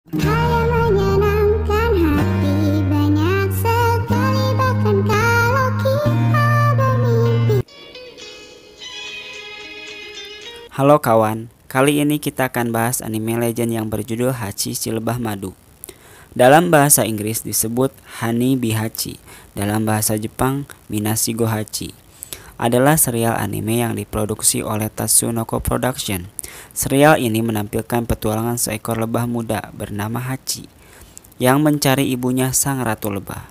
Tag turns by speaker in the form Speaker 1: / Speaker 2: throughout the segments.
Speaker 1: Hal yang menyenangkan hati banyak sekali, bahkan kalau kita bermimpi.
Speaker 2: Halo kawan, kali ini kita akan bahas anime legend yang berjudul Hachi si Lebah Madu. Dalam bahasa Inggris disebut Hani Bihachi, dalam bahasa Jepang Minashi go Hachi. Adalah serial anime yang diproduksi oleh Tatsunoko Production. Serial ini menampilkan petualangan seekor lebah muda bernama Hachi yang mencari ibunya sang ratu lebah.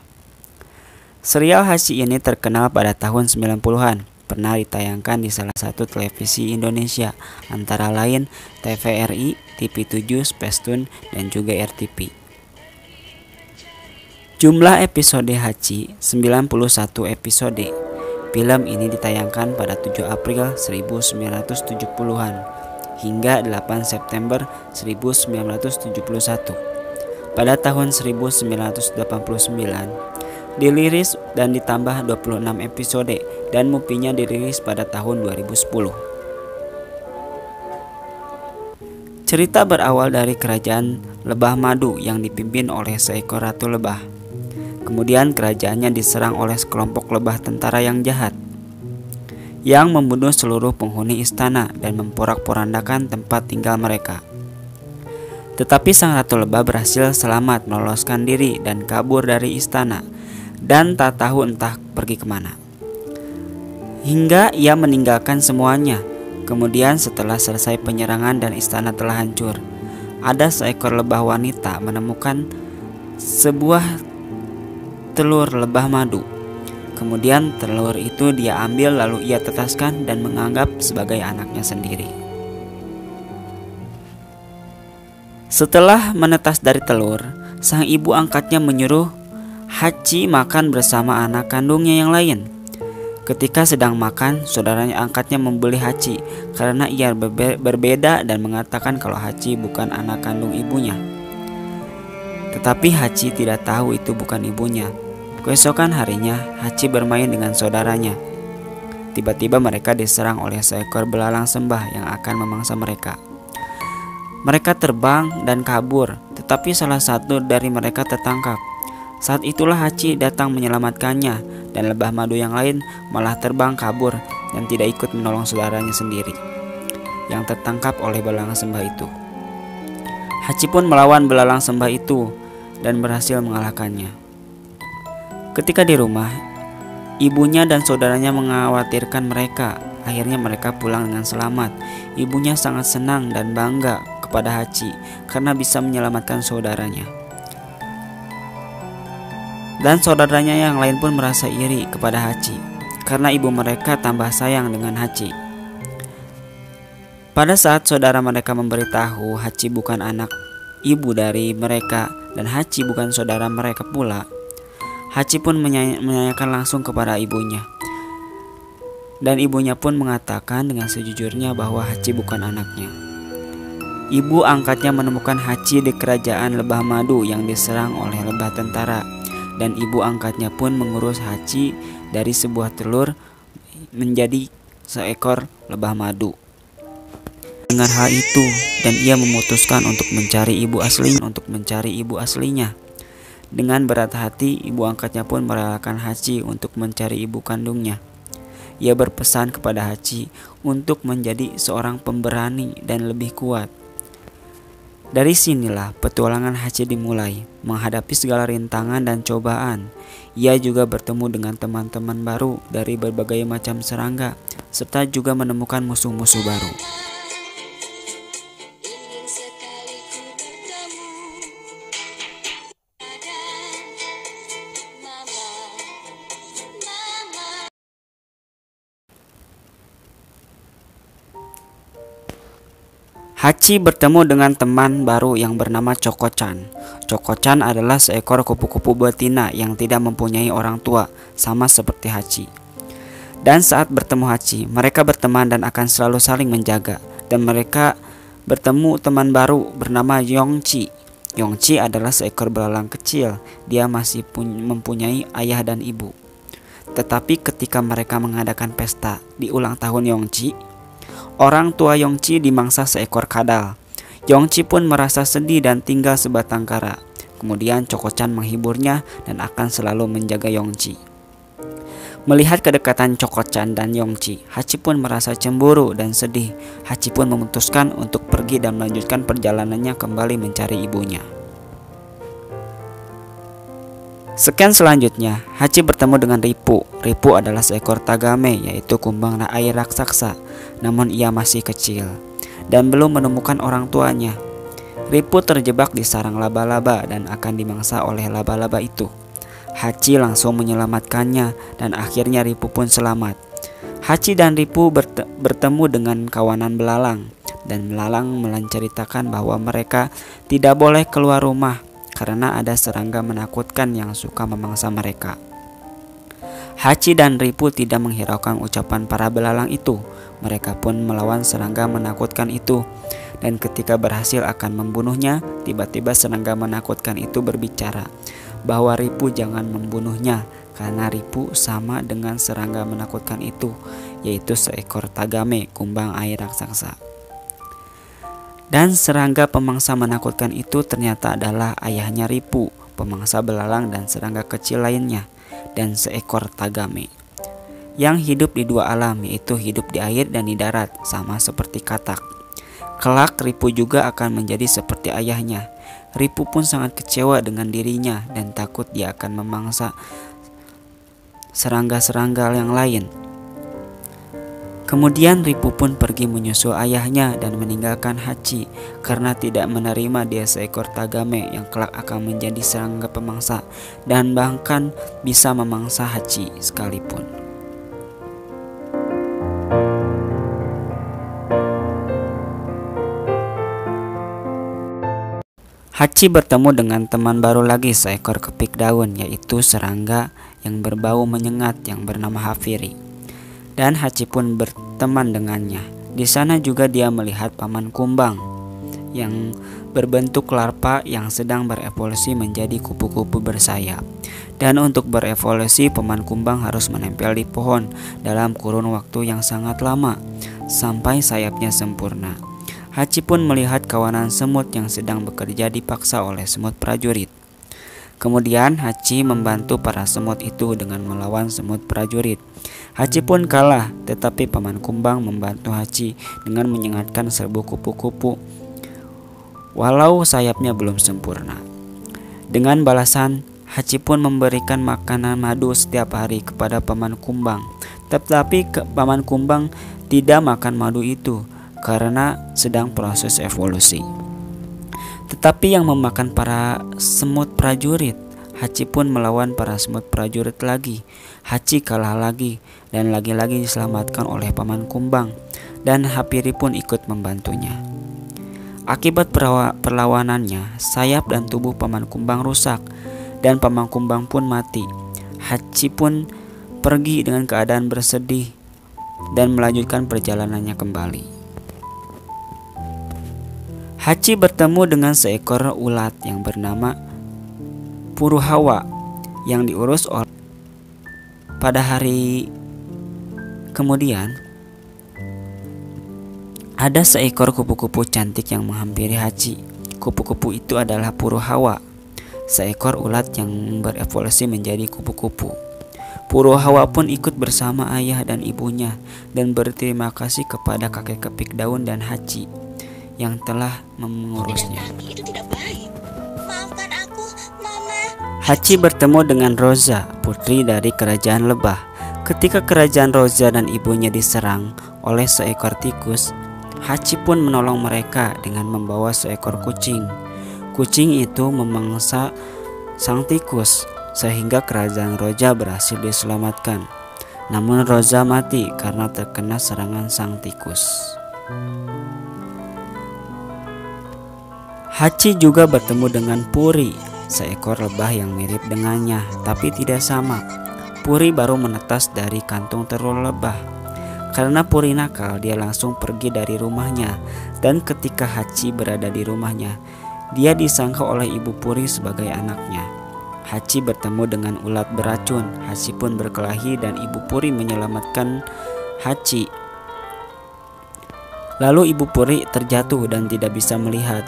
Speaker 2: Serial Hachi ini terkenal pada tahun 90-an. Pernah ditayangkan di salah satu televisi Indonesia, antara lain TVRI, TV7, Spacetoon, dan juga RTP. Jumlah episode Hachi 91 episode. Film ini ditayangkan pada 7 April 1970-an hingga 8 September 1971. Pada tahun 1989 dirilis dan ditambah 26 episode dan movie-nya dirilis pada tahun 2010. Cerita berawal dari kerajaan lebah madu yang dipimpin oleh seekor ratu lebah. Kemudian kerajaannya diserang oleh sekelompok lebah tentara yang jahat yang membunuh seluruh penghuni istana dan memporak-porandakan tempat tinggal mereka. Tetapi sang ratu lebah berhasil selamat meloloskan diri dan kabur dari istana dan tak tahu entah pergi kemana. Hingga ia meninggalkan semuanya. Kemudian setelah selesai penyerangan dan istana telah hancur, ada seekor lebah wanita menemukan sebuah telur lebah madu. Kemudian telur itu dia ambil lalu ia tetaskan dan menganggap sebagai anaknya sendiri. Setelah menetas dari telur, sang ibu angkatnya menyuruh Hachi makan bersama anak kandungnya yang lain. Ketika sedang makan, saudaranya angkatnya membuli Hachi karena ia berbeda dan mengatakan kalau Hachi bukan anak kandung ibunya. Tetapi Hachi tidak tahu itu bukan ibunya. Keesokan harinya, Hachi bermain dengan saudaranya. Tiba-tiba mereka diserang oleh seekor belalang sembah yang akan memangsa mereka. Mereka terbang dan kabur, tetapi salah satu dari mereka tertangkap. Saat itulah Hachi datang menyelamatkannya, dan lebah madu yang lain malah terbang kabur dan tidak ikut menolong saudaranya sendiri yang tertangkap oleh belalang sembah itu. Hachi pun melawan belalang sembah itu dan berhasil mengalahkannya. Ketika di rumah, ibunya dan saudaranya mengkhawatirkan mereka. Akhirnya mereka pulang dengan selamat. Ibunya sangat senang dan bangga kepada Hachi karena bisa menyelamatkan saudaranya. Dan saudaranya yang lain pun merasa iri kepada Hachi karena ibu mereka tambah sayang dengan Hachi. Pada saat saudara mereka memberitahu Hachi bukan anak ibu dari mereka dan Hachi bukan saudara mereka pula, Hachi pun menanyakan langsung kepada ibunya. Dan ibunya pun mengatakan dengan sejujurnya bahwa Hachi bukan anaknya. Ibu angkatnya menemukan Hachi di kerajaan lebah madu yang diserang oleh lebah tentara. Dan ibu angkatnya pun mengurus Hachi dari sebuah telur menjadi seekor lebah madu. Dengan hal itu, dan ia memutuskan untuk mencari ibu aslinya. Dengan berat hati, ibu angkatnya pun merelakan Hachi untuk mencari ibu kandungnya. Ia berpesan kepada Hachi untuk menjadi seorang pemberani dan lebih kuat. Dari sinilah petualangan Hachi dimulai. Menghadapi segala rintangan dan cobaan, ia juga bertemu dengan teman-teman baru dari berbagai macam serangga, serta juga menemukan musuh-musuh baru. Hachi bertemu dengan teman baru yang bernama Choko-chan. Choko-chan adalah seekor kupu-kupu betina yang tidak mempunyai orang tua, sama seperti Hachi. Dan saat bertemu Hachi, mereka berteman dan akan selalu saling menjaga. Dan mereka bertemu teman baru bernama Yongchi. Yongchi adalah seekor belalang kecil. Dia masih mempunyai ayah dan ibu. Tetapi ketika mereka mengadakan pesta di ulang tahun Yongchi, orang tua Yongchi dimangsa seekor kadal. Yongchi pun merasa sedih dan tinggal sebatang kara. Kemudian Choko-chan menghiburnya dan akan selalu menjaga Yongchi. Melihat kedekatan Choko-chan dan Yongchi, Hachi pun merasa cemburu dan sedih. Hachi pun memutuskan untuk pergi dan melanjutkan perjalanannya kembali mencari ibunya. Sekian selanjutnya, Hachi bertemu dengan Ripu. Ripu adalah seekor tagame, yaitu kumbang air raksasa. Namun ia masih kecil dan belum menemukan orang tuanya. Ripu terjebak di sarang laba-laba dan akan dimangsa oleh laba-laba itu. Hachi langsung menyelamatkannya dan akhirnya Ripu pun selamat. Hachi dan Ripu bertemu dengan kawanan belalang dan belalang menceritakan bahwa mereka tidak boleh keluar rumah karena ada serangga menakutkan yang suka memangsa mereka. Hachi dan Ripu tidak menghiraukan ucapan para belalang itu. Mereka pun melawan serangga menakutkan itu. Dan ketika berhasil akan membunuhnya, tiba-tiba serangga menakutkan itu berbicara bahwa Ripu jangan membunuhnya karena Ripu sama dengan serangga menakutkan itu, yaitu seekor tagame, kumbang air raksasa. Dan serangga pemangsa menakutkan itu ternyata adalah ayahnya Ripu, pemangsa belalang dan serangga kecil lainnya, dan seekor tagame yang hidup di dua alam, yaitu hidup di air dan di darat, sama seperti katak. Kelak Ripu juga akan menjadi seperti ayahnya. Ripu pun sangat kecewa dengan dirinya dan takut dia akan memangsa serangga-serangga yang lain. Kemudian Ripu pun pergi menyusul ayahnya dan meninggalkan Hachi karena tidak menerima dia seekor tagame yang kelak akan menjadi serangga pemangsa dan bahkan bisa memangsa Hachi sekalipun. Hachi bertemu dengan teman baru lagi, seekor kepik daun, yaitu serangga yang berbau menyengat yang bernama Hafiri. Dan Hachi pun berteman dengannya. Di sana juga dia melihat paman kumbang yang berbentuk larva yang sedang berevolusi menjadi kupu-kupu bersayap. Dan untuk berevolusi, paman kumbang harus menempel di pohon dalam kurun waktu yang sangat lama sampai sayapnya sempurna. Hachi pun melihat kawanan semut yang sedang bekerja dipaksa oleh semut prajurit. Kemudian Hachi membantu para semut itu dengan melawan semut prajurit. Hachi pun kalah, tetapi paman kumbang membantu Hachi dengan menyengatkan serbu kupu-kupu walau sayapnya belum sempurna. Dengan balasan, Hachi pun memberikan makanan madu setiap hari kepada paman kumbang. Tetapi paman kumbang tidak makan madu itu karena sedang proses evolusi. Tetapi yang memakan para semut prajurit. Hachi pun melawan para semut prajurit lagi. Hachi kalah lagi dan lagi-lagi diselamatkan oleh paman kumbang, dan Hapiri pun ikut membantunya. Akibat perlawanannya, sayap dan tubuh paman kumbang rusak dan paman kumbang pun mati. Hachi pun pergi dengan keadaan bersedih dan melanjutkan perjalanannya kembali. Hachi bertemu dengan seekor ulat yang bernama Puruhawa yang diurus oleh. Pada hari kemudian, ada seekor kupu-kupu cantik yang menghampiri Hachi. Kupu-kupu itu adalah Puruhawa, seekor ulat yang berevolusi menjadi kupu-kupu. Puruhawa pun ikut bersama ayah dan ibunya dan berterima kasih kepada kakek kepik daun dan Hachi yang telah mengurusnya.
Speaker 3: Itu tidak baik. Maafkan aku, Mama.
Speaker 2: Hachi bertemu dengan Rosa, putri dari kerajaan lebah. Ketika kerajaan Rosa dan ibunya diserang oleh seekor tikus, Hachi pun menolong mereka dengan membawa seekor kucing. Kucing itu memangsa sang tikus sehingga kerajaan Rosa berhasil diselamatkan. Namun Rosa mati karena terkena serangan sang tikus. Hachi juga bertemu dengan Puri, seekor lebah yang mirip dengannya, tapi tidak sama. Puri baru menetas dari kantung telur lebah. Karena Puri nakal, dia langsung pergi dari rumahnya. Dan ketika Hachi berada di rumahnya, dia disangka oleh ibu Puri sebagai anaknya. Hachi bertemu dengan ulat beracun. Hachi pun berkelahi dan ibu Puri menyelamatkan Hachi. Lalu Ibu Puri terjatuh dan tidak bisa melihat.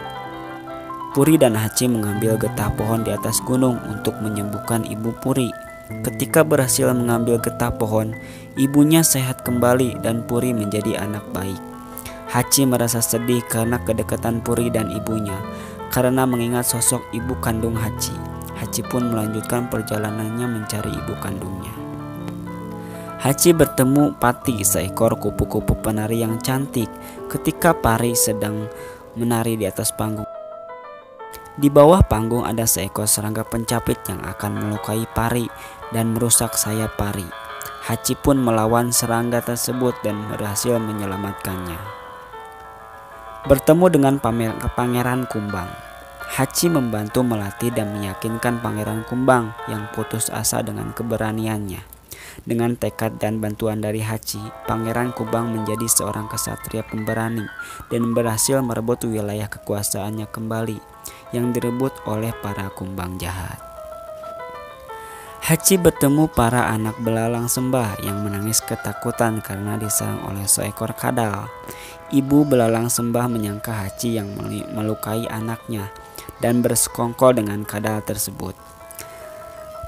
Speaker 2: Puri dan Hachi mengambil getah pohon di atas gunung untuk menyembuhkan Ibu Puri. Ketika berhasil mengambil getah pohon, ibunya sehat kembali dan Puri menjadi anak baik. Hachi merasa sedih karena kedekatan Puri dan ibunya. Karena mengingat sosok ibu kandung Hachi, Hachi pun melanjutkan perjalanannya mencari ibu kandungnya. Hachi bertemu Pati, seekor kupu-kupu penari yang cantik, ketika Pari sedang menari di atas panggung. Di bawah panggung ada seekor serangga pencapit yang akan melukai Pari dan merusak sayap Pari. Hachi pun melawan serangga tersebut dan berhasil menyelamatkannya. Bertemu dengan Pangeran Kumbang. Hachi membantu melatih dan meyakinkan Pangeran Kumbang yang putus asa dengan keberaniannya. Dengan tekad dan bantuan dari Hachi, Pangeran Kumbang menjadi seorang kesatria pemberani dan berhasil merebut wilayah kekuasaannya kembali yang direbut oleh para kumbang jahat. Hachi bertemu para anak belalang sembah yang menangis ketakutan karena diserang oleh seekor kadal. Ibu belalang sembah menyangka Hachi yang melukai anaknya dan bersekongkol dengan kadal tersebut.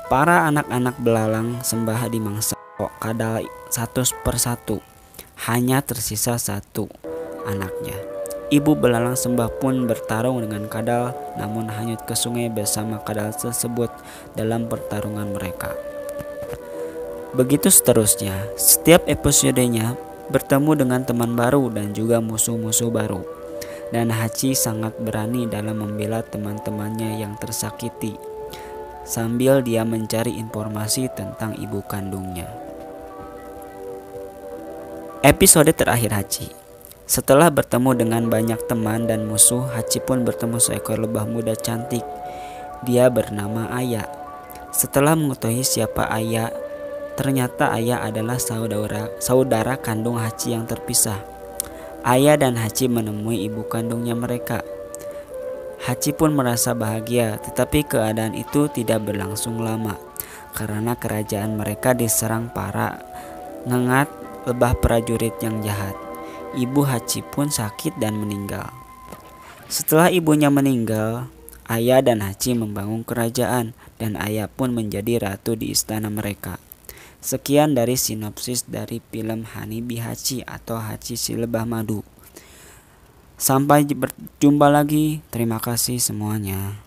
Speaker 2: Para anak-anak belalang sembah dimangsa kadal satu persatu. Hanya tersisa satu anaknya. Ibu belalang sembah pun bertarung dengan kadal, namun hanyut ke sungai bersama kadal tersebut dalam pertarungan mereka. Begitu seterusnya, setiap episodenya bertemu dengan teman baru dan juga musuh-musuh baru. Dan Hachi sangat berani dalam membela teman-temannya yang tersakiti, sambil dia mencari informasi tentang ibu kandungnya. Episode terakhir Hachi. Setelah bertemu dengan banyak teman dan musuh, Hachi pun bertemu seekor lebah muda cantik. Dia bernama Aya. Setelah mengetahui siapa Aya, ternyata Aya adalah saudara kandung Hachi yang terpisah. Aya dan Hachi menemui ibu kandungnya mereka. Hachi pun merasa bahagia, tetapi keadaan itu tidak berlangsung lama karena kerajaan mereka diserang para ngengat lebah prajurit yang jahat. Ibu Hachi pun sakit dan meninggal. Setelah ibunya meninggal, Aya dan Hachi membangun kerajaan dan Aya pun menjadi ratu di istana mereka. Sekian dari sinopsis dari film Honeybee Hachi atau Hachi si Lebah Madu. Sampai berjumpa lagi. Terima kasih semuanya.